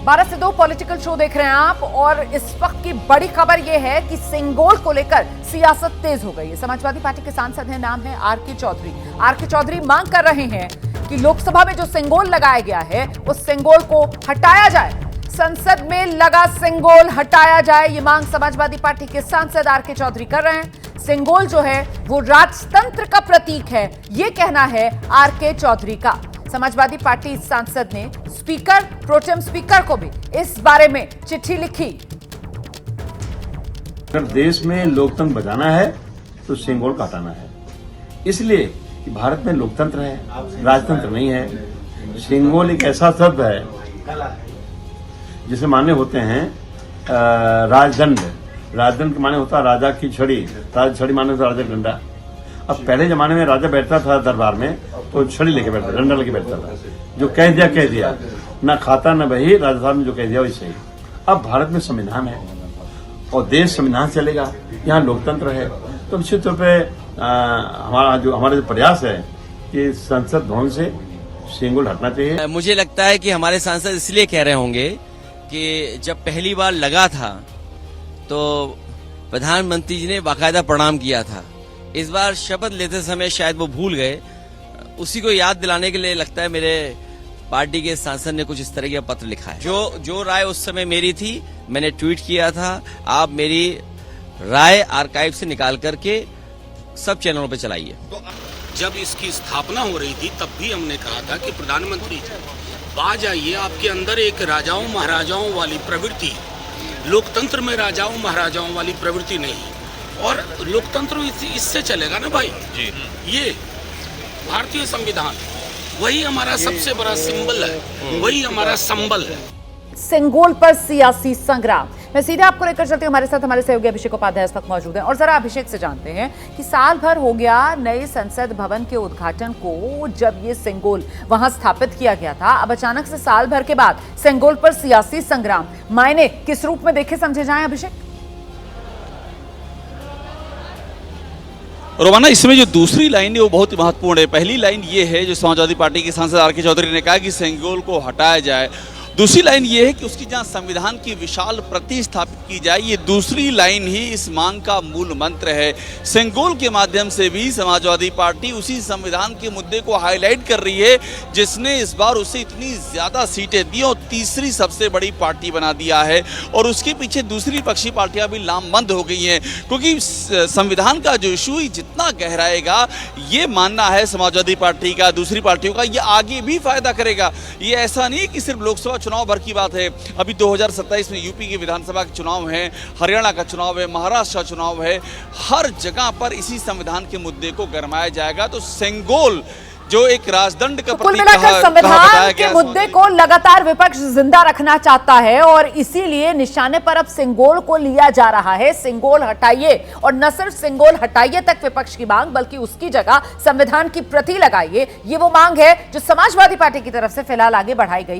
12 से 2 political show देख रहे हैं आप और इस वक्त की बड़ी खबर यह है कि सिंगोल को लेकर सियासत तेज हो गई है। समाजवादी पार्टी के सांसद हैं, नाम है आर.के. चौधरी। आर.के. चौधरी मांग कर रहे हैं कि लोकसभा में जो सिंगोल लगाया गया है उस सिंगोल को हटाया जाए, संसद में लगा सिंगोल हटाया जाए। ये मांग समाजवादी पार्टी के सांसद आर.के. चौधरी कर रहे हैं। सिंगोल जो है वो राजतंत्र का प्रतीक है, ये कहना है आर.के. चौधरी का। समाजवादी पार्टी सांसद ने स्पीकर, प्रोटेम स्पीकर को भी इस बारे में चिट्ठी लिखी। अगर देश में लोकतंत्र बचाना है तो सिंगोल को हटाना है, इसलिए कि भारत में लोकतंत्र है, राजतंत्र नहीं है। सिंगोल एक ऐसा शब्द है जिसे माने होते हैं राजदंड। राजदंड के माने होता है राजा की छड़ी, छड़ी माने होता राजा का डंडा। अब पहले जमाने में राजा बैठता था दरबार में तो छड़ी लेके बैठता, डंडा लेके बैठता था। जो कह दिया, ना खाता ना बही, राजा साहब ने जो कह दिया वैसे ही। अब भारत में संविधान है और देश संविधान चलेगा, यहाँ लोकतंत्र है, तो निश्चित तौर पर हमारा जो प्रयास है कि संसद भवन से सिंगोल हटना चाहिए। मुझे लगता है कि हमारे सांसद इसलिए कह रहे होंगे कि जब पहली बार लगा था तो प्रधानमंत्री जी ने बाकायदा प्रणाम किया था। इस बार शपथ लेते समय शायद वो भूल गए, उसी को याद दिलाने के लिए लगता है मेरे पार्टी के सांसद ने कुछ इस तरह का पत्र लिखा है। जो राय उस समय मेरी थी, मैंने ट्वीट किया था। आप मेरी राय आर्काइव से निकाल करके सब चैनलों पे चलाइए। तो जब इसकी स्थापना हो रही थी तब भी हमने कहा था कि प्रधानमंत्री जी बाज आइए, आपके अंदर एक राजाओं महाराजाओं वाली प्रवृत्ति, लोकतंत्र में राजाओं महाराजाओं वाली प्रवृत्ति नहीं, और लोकतंत्र इससे चलेगा ना भाई जी। ये भारतीय संविधान वही हमारा सबसे बड़ा सिंबल है, वही हमारा संबल है। सिंगोल पर सियासी संग्राम। मैं सीधे आपको लेकर चलती हूँ, हमारे साथ हमारे सहयोगी अभिषेक उपाध्याय इस वक्त मौजूद हैं। और जरा अभिषेक से जानते हैं कि साल भर हो गया नए संसद भवन के उद्घाटन को, जब ये सिंगोल वहां स्थापित किया गया था। अब अचानक से साल भर के बाद सिंगोल पर सियासी संग्राम, मायने किस रूप में देखे समझे जाएं अभिषेक? रोमाना, इसमें जो दूसरी लाइन है वो बहुत ही महत्वपूर्ण है। पहली लाइन ये है जो समाजवादी पार्टी के सांसद आर.के. चौधरी ने कहा कि सिंगोल को हटाया जाए। दूसरी लाइन ये है कि उसकी जहां संविधान की विशाल प्रति स्थापित की जाए। ये दूसरी लाइन ही इस मांग का मूल मंत्र है। सिंगोल के माध्यम से भी समाजवादी पार्टी उसी संविधान के मुद्दे को हाईलाइट कर रही है जिसने इस बार उसे इतनी ज्यादा सीटें दी और तीसरी सबसे बड़ी पार्टी बना दिया है। और उसके पीछे दूसरी पक्षी पार्टियां भी लामबंद हो गई हैं, क्योंकि संविधान का जो इशू जितना गहराएगा, ये मानना है समाजवादी पार्टी का, दूसरी पार्टियों का, ये आगे भी फायदा करेगा। ये ऐसा नहीं कि सिर्फ लोकसभा चुनाव भर की बात है। अभी 2027 में यूपी के विधानसभा के चुनाव हैं, हरियाणा का चुनाव है, महाराष्ट्र का चुनाव है। हर जगह पर इसी संविधान के मुद्दे को गरमाया जाएगा। तो सिंगोल जो एक राजदंड का कुल मिलाकर संविधान के मुद्दे को लगातार विपक्ष जिंदा रखना चाहता है और इसीलिए निशाने पर अब सिंगोल को लिया जा रहा है। सिंगोल हटाइए, और न सिर्फ सिंगोल हटाइए तक विपक्ष की मांग, बल्कि उसकी जगह संविधान की प्रति लगाइए। ये वो मांग है जो समाजवादी पार्टी की तरफ से फिलहाल आगे बढ़ाई गई।